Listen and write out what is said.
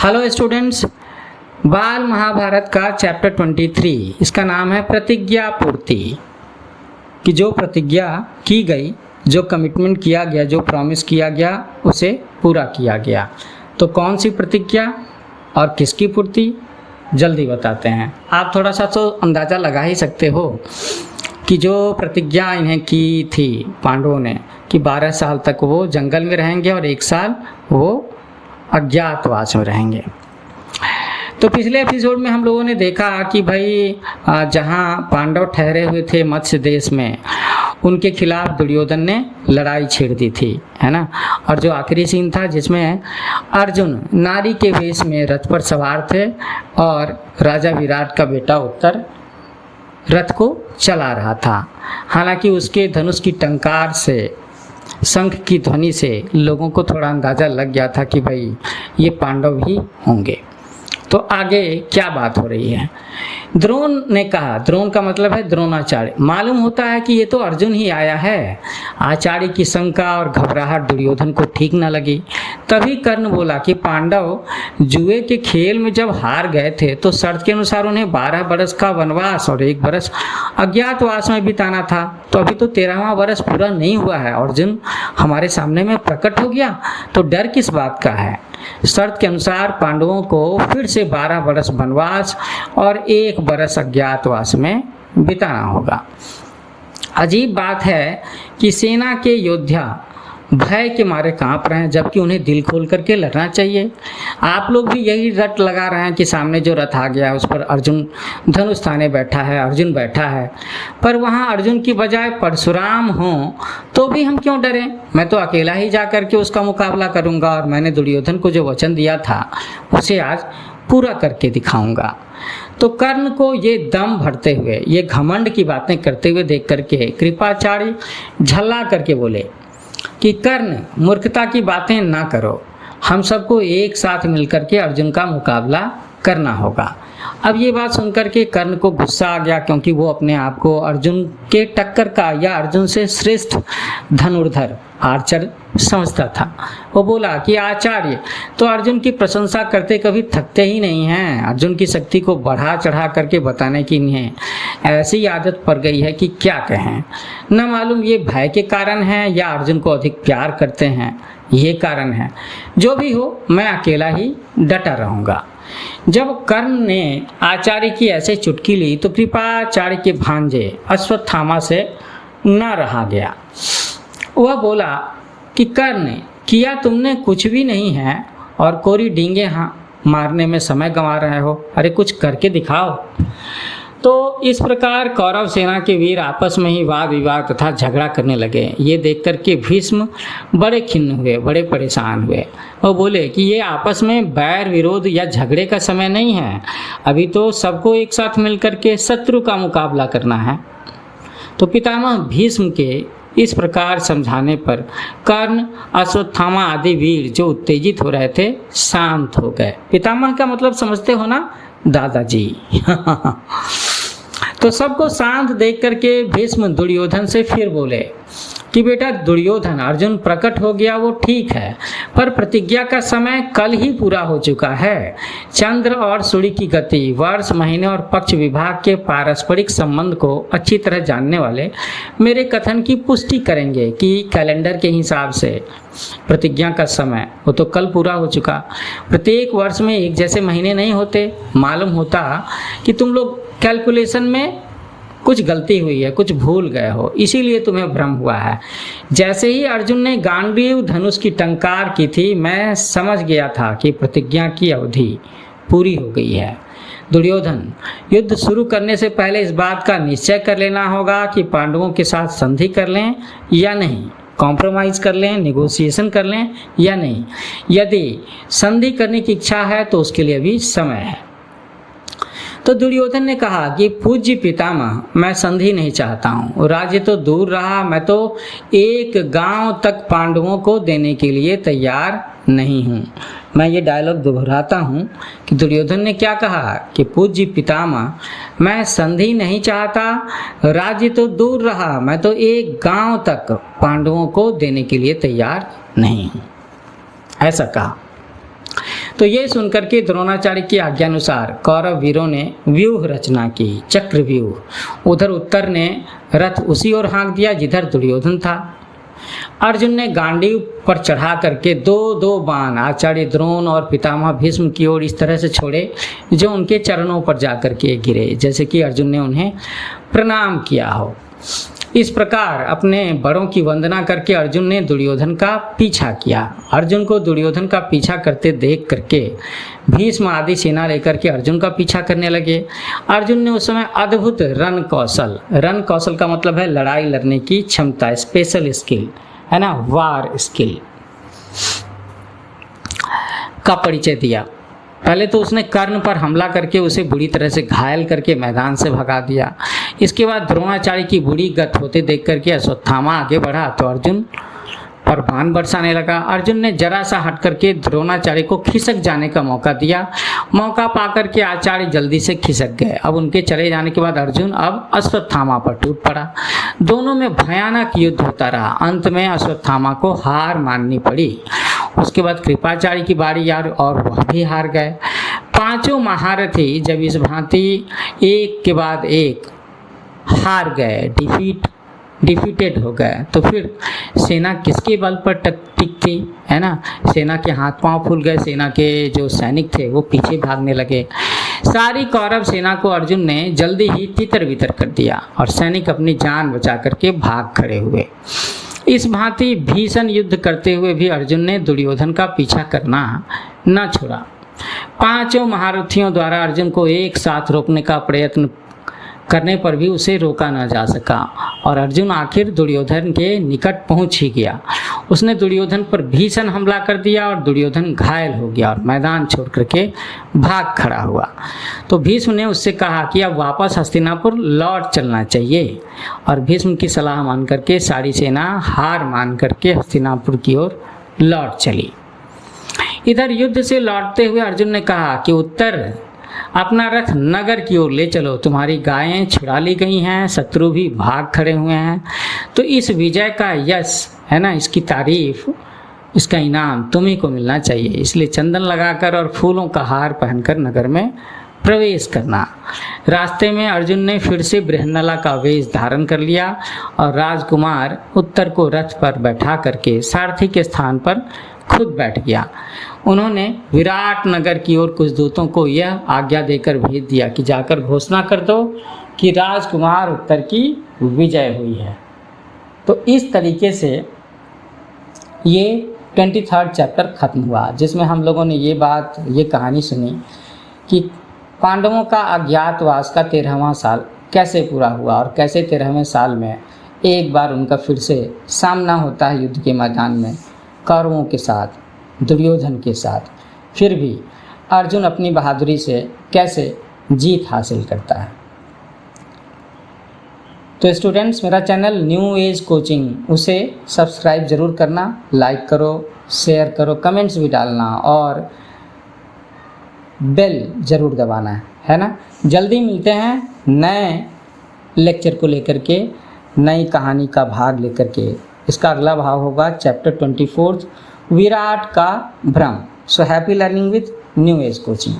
Hello students, बाल महाभारत का chapter 23 इसका नाम है प्रतिज्ञा पूर्ति। कि जो प्रतिज्ञा की गई, जो कमिटमेंट किया गया, जो प्रॉमिस किया गया, उसे पूरा किया गया। तो कौन सी प्रतिज्ञा और किसकी पूर्ति, जल्दी बताते हैं। आप थोड़ा सा तो अंदाज़ा लगा ही सकते हो कि जो प्रतिज्ञा इन्हें की थी पांडवों ने कि 12 साल तक वो जंगल में रहेंगे और 1 साल वो अज्ञातवास में रहेंगे। तो पिछले एपिसोड में हम लोगों ने देखा कि भाई जहाँ पांडव ठहरे हुए थे मत्स्य देश में, उनके खिलाफ दुर्योधन ने लड़ाई छेड़ दी थी, है ना। और जो आखिरी सीन था जिसमें अर्जुन नारी के वेश में रथ पर सवार थे और राजा विराट का बेटा उत्तर रथ को चला रहा था। हालांकि उसके धनुष की टंकार से, शंख की ध्वनि से लोगों को थोड़ा अंदाज़ा लग गया था कि भाई ये पांडव ही होंगे। तो आगे क्या बात हो रही है। द्रोण ने कहा, द्रोण का मतलब है द्रोणाचार्य, मालूम होता है कि ये तो अर्जुन ही आया है। आचार्य की शंका और घबराहट दुर्योधन को ठीक न लगी। तभी कर्ण बोला कि पांडव जुए के खेल में जब हार गए थे तो शर्त के अनुसार उन्हें 12 बरस का वनवास और 1 बरस अज्ञातवास में बिताना था। तो अभी तो 13वां बरस पूरा नहीं हुआ है, अर्जुन हमारे सामने में प्रकट हो गया, तो डर किस बात का है। शर्त के अनुसार पांडवों को फिर से 12 बरस वनवास और 1 बरस अज्ञातवास में बिताना होगा। अजीब बात है कि सेना के योद्धा भय के मारे कांप रहे हैं, जबकि उन्हें दिल खोल करके लड़ना चाहिए। आप लोग भी यही रट लगा रहे हैं कि सामने जो रथ आ गया है उस पर अर्जुन धनुष थाने बैठा है, अर्जुन बैठा है, पर वहाँ अर्जुन की बजाय परशुराम हों तो भी हम क्यों डरें। मैं तो अकेला ही जा करके उसका मुकाबला करूँगा और मैंने दुर्योधन को जो वचन दिया था उसे आज पूरा करके दिखाऊंगा। तो कर्ण को ये दम भरते हुए, ये घमंड की बातें करते हुए देख करके कृपाचार्य झल्ला करके बोले कि कर्ण, मूर्खता की बातें ना करो, हम सबको एक साथ मिलकर के अर्जुन का मुकाबला करना होगा। अब ये बात सुनकर के कर्ण को गुस्सा आ गया, क्योंकि वो अपने आप को अर्जुन के टक्कर का या अर्जुन से श्रेष्ठ धनुर्धर आर्चर समझता था। वो बोला कि आचार्य तो अर्जुन की प्रशंसा करते कभी थकते ही नहीं हैं। अर्जुन की शक्ति को बढ़ा चढ़ा करके बताने की इन्हें ऐसी आदत पड़ गई है कि क्या कहें। न मालूम ये भय के कारण है या अर्जुन को अधिक प्यार करते हैं, ये कारण है। जो भी हो, मैं अकेला ही डटा रहूँगा। जब कर्ण ने आचार्य की ऐसे चुटकी ली तो कृपाचार्य के भांजे अश्वत्थामा से न रहा गया। वह बोला कि कर्ण, किया तुमने कुछ भी नहीं है और कोरी डींगे मारने में समय गंवा रहे हो, अरे कुछ करके दिखाओ। तो इस प्रकार कौरव सेना के वीर आपस में ही वाद विवाद तथा झगड़ा करने लगे। ये देख कर के भीष्म बड़े खिन्न हुए, बड़े परेशान हुए। वो बोले कि ये आपस में बैर विरोध या झगड़े का समय नहीं है, अभी तो सबको एक साथ मिलकर के शत्रु का मुकाबला करना है। तो पितामह भीष्म के इस प्रकार समझाने पर कर्ण, अश्वत्थामा आदि वीर जो उत्तेजित हो रहे थे शांत हो गए। पितामह का मतलब समझते हो ना, दादाजी। तो सबको शांत देख करके भीष्म दुर्योधन से फिर बोले कि बेटा दुर्योधन, अर्जुन प्रकट हो गया वो ठीक है, पर प्रतिज्ञा का समय कल ही पूरा हो चुका है। चंद्र और सूर्य की गति, वर्ष, महीने और पक्ष विभाग के पारस्परिक संबंध को अच्छी तरह जानने वाले मेरे कथन की पुष्टि करेंगे कि कैलेंडर के हिसाब से प्रतिज्ञा का समय वो तो कल पूरा हो चुका। प्रत्येक वर्ष में एक जैसे महीने नहीं होते। मालूम होता कि तुम लोग कैलकुलेशन में कुछ गलती हुई है, कुछ भूल गए हो, इसीलिए तुम्हें भ्रम हुआ है। जैसे ही अर्जुन ने गांडीव धनुष की टंकार की थी, मैं समझ गया था कि प्रतिज्ञा की अवधि पूरी हो गई है। दुर्योधन, युद्ध शुरू करने से पहले इस बात का निश्चय कर लेना होगा कि पांडवों के साथ संधि कर लें या नहीं, कॉम्प्रोमाइज़ कर लें, निगोशिएशन कर लें या नहीं। यदि संधि करने की इच्छा है तो उसके लिए भी समय है। तो दुर्योधन ने कहा कि पूज्य पितामह, मैं संधि नहीं चाहता हूँ, राज्य तो दूर रहा, मैं तो 1 गांव तक पांडवों को देने के लिए तैयार नहीं हूँ। मैं ये डायलॉग दोहराता हूँ कि दुर्योधन ने क्या कहा कि पूज्य पितामह, मैं संधि नहीं चाहता, राज्य तो दूर रहा, मैं तो 1 गांव तक पांडवों को देने के लिए तैयार नहीं हूँ, ऐसा कहा। तो ये सुनकर के द्रोणाचार्य की आज्ञानुसार कौरव वीरों ने व्यूह रचना की, चक्र व्यूह। उधर उत्तर ने रथ उसी ओर हाँक दिया जिधर दुर्योधन था। अर्जुन ने गांडीव पर चढ़ा करके दो दो बाण आचार्य द्रोण और पितामह भीष्म की ओर इस तरह से छोड़े जो उनके चरणों पर जाकर के गिरे, जैसे कि अर्जुन ने उन्हें प्रणाम किया हो। इस प्रकार अपने बड़ों की वंदना करके अर्जुन ने दुर्योधन का पीछा किया। अर्जुन को दुर्योधन का पीछा करते देख करके भीष्म आदि सेना लेकर के अर्जुन का पीछा करने लगे। अर्जुन ने उस समय अद्भुत रण कौशल का मतलब है लड़ाई लड़ने की क्षमता, स्पेशल स्किल है ना, वार स्किल का परिचय दिया। पहले तो उसने कर्ण पर हमला करके उसे बुरी तरह से घायल करके मैदान से भगा दिया। इसके बाद द्रोणाचार्य की बुरी गत होते देख करके अश्वत्थामा आगे बढ़ा तो अर्जुन पर बाण बरसाने लगा। अर्जुन ने जरा सा हट करके द्रोणाचार्य को खिसक जाने का मौका दिया। मौका पाकर के आचार्य जल्दी से खिसक गए। अब उनके चले जाने के बाद अर्जुन अब अश्वत्थामा पर टूट पड़ा। दोनों में भयानक युद्ध होता रहा। अंत में अश्वत्थामा को हार माननी पड़ी। उसके बाद कृपाचार्य की बारी यार और वह भी हार गए। पांचों महारथी जब इस भांति एक के बाद एक हार गए, डिफीटेड हो गए, तो फिर सेना किसके बल पर टिक थी, है ना। सेना के हाथ पांव फूल गए। सेना के जो सैनिक थे वो पीछे भागने लगे। सारी कौरव सेना को अर्जुन ने जल्दी ही तितर बितर कर दिया और सैनिक अपनी जान बचा करके भाग खड़े हुए। इस भांति भीषण युद्ध करते हुए भी अर्जुन ने दुर्योधन का पीछा करना न छोड़ा। पांचों महारथियों द्वारा अर्जुन को एक साथ रोकने का प्रयत्न करने पर भी उसे रोका न जा सका और अर्जुन आखिर दुर्योधन के निकट पहुंच ही गया। उसने दुर्योधन पर भीषण हमला कर दिया और दुर्योधन घायल हो गया और मैदान छोड़ करके भाग खड़ा हुआ। तो भीष्म ने उससे कहा कि अब वापस हस्तिनापुर लौट चलना चाहिए और भीष्म की सलाह मान करके सारी सेना हार मान करके हस्तिनापुर की ओर लौट चली। इधर युद्ध से लौटते हुए अर्जुन ने कहा कि उत्तर अपना रथ नगर की ओर ले चलो, तुम्हारी गायें छुड़ा ली गई हैं, शत्रु भी भाग खड़े हुए हैं। तो इस विजय का यश है ना, इसकी तारीफ, इसका इनाम तुम्ही को मिलना चाहिए। इसलिए चंदन लगाकर और फूलों का हार पहनकर नगर में प्रवेश करना। रास्ते में अर्जुन ने फिर से बृहन्नला का वेश धारण कर लिया और राजकुमार उत्तर को रथ पर बैठा करके सारथी के स्थान पर खुद बैठ गया। उन्होंने विराट नगर की ओर कुछ दूतों को यह आज्ञा देकर भेज दिया कि जाकर घोषणा कर दो कि राजकुमार उत्तर की विजय हुई है। तो इस तरीके से ये 23rd चैप्टर खत्म हुआ, जिसमें हम लोगों ने ये कहानी सुनी कि पांडवों का अज्ञातवास का 13वां साल कैसे पूरा हुआ और कैसे 13वें साल में एक बार उनका फिर से सामना होता है युद्ध के मैदान में कौरवों के साथ, दुर्योधन के साथ। फिर भी अर्जुन अपनी बहादुरी से कैसे जीत हासिल करता है। तो स्टूडेंट्स, मेरा चैनल न्यू एज कोचिंग उसे सब्सक्राइब ज़रूर करना, लाइक करो, शेयर करो, कमेंट्स भी डालना और बेल ज़रूर दबाना है ना। जल्दी मिलते हैं नए लेक्चर को लेकर के, नई कहानी का भाग लेकर के। इसका अगला भाग होगा चैप्टर 24 विराट का भ्रम। So happy learning with new age coaching.